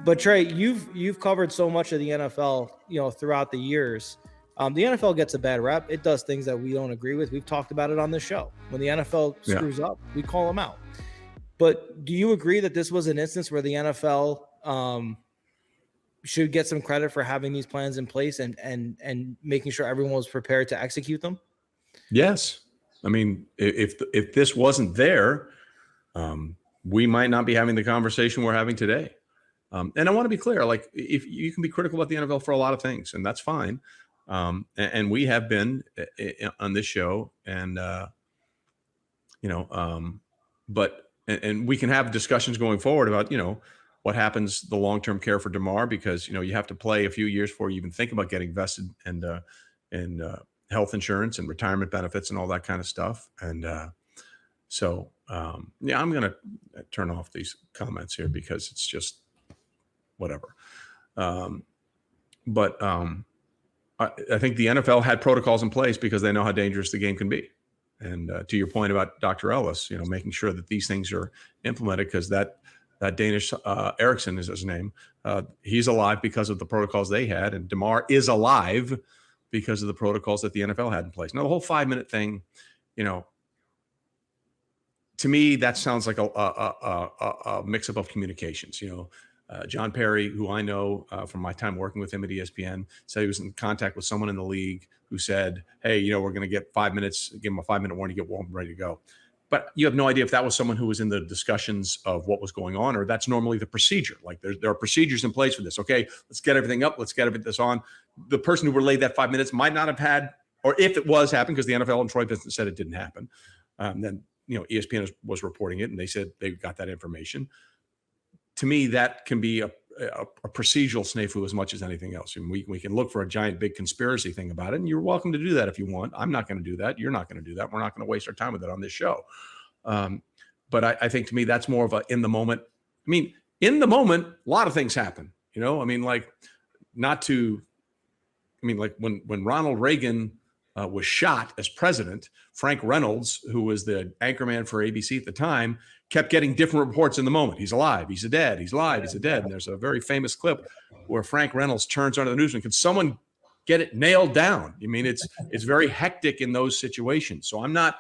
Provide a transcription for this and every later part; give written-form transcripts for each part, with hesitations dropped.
But Trey, you've covered so much of the NFL, throughout the years. The NFL gets a bad rep. It does things that we don't agree with. We've talked about it on this show. When the NFL screws up, we call them out. But do you agree that this was an instance where the NFL should get some credit for having these plans in place and making sure everyone was prepared to execute them? Yes. I mean, if this wasn't there, we might not be having the conversation we're having today. And I want to be clear, like, if you can be critical about the NFL for a lot of things, and that's fine. And we have been on this show, and but we can have discussions going forward about what happens, the long-term care for Damar, because you have to play a few years before you even think about getting vested and health insurance and retirement benefits and all that kind of stuff. And so I'm going to turn off these comments here because it's just whatever. But I think the NFL had protocols in place because they know how dangerous the game can be. And to your point about Dr. Ellis, making sure that these things are implemented, because that Danish Erickson is his name. He's alive because of the protocols they had, and Damar is alive because of the protocols that the NFL had in place. Now, the whole 5-minute thing, to me, that sounds like a mix-up of communications. John Perry, who I know from my time working with him at ESPN, said he was in contact with someone in the league who said, hey, we're going to get 5 minutes, give him a 5-minute warning, get warm, ready to go. But you have no idea if that was someone who was in the discussions of what was going on, or that's normally the procedure. Like there are procedures in place for this. Okay, let's get everything up. Let's get this on. The person who relayed that 5 minutes might not have had, or if it was happening, because the NFL and Troy Vincent said it didn't happen. Then, ESPN was reporting it, and they said they got that information. To me, that can be a procedural snafu as much as anything else. And we can look for a giant, big conspiracy thing about it, and you're welcome to do that if you want. I'm not going to do that. You're not going to do that. We're not going to waste our time with it on this show. But I think, to me, that's more of a in the moment. I mean, in the moment, a lot of things happen. Like when Ronald Reagan was shot as president, Frank Reynolds, who was the anchorman for ABC at the time, kept getting different reports in the moment. He's alive. He's dead. He's alive. He's dead. And there's a very famous clip where Frank Reynolds turns onto the newsman. Can someone get it nailed down? I mean, it's very hectic in those situations. So I'm not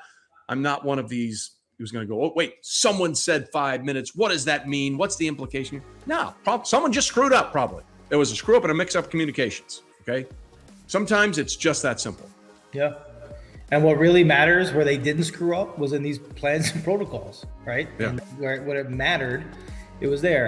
one of these who's going to go, oh, wait, someone said 5 minutes. What does that mean? What's the implication? No, someone just screwed up probably. There was a screw up and a mix-up of communications, okay? Sometimes it's just that simple. Yeah. And what really matters, where they didn't screw up, was in these plans and protocols, right? Yeah. And where it mattered, it was there.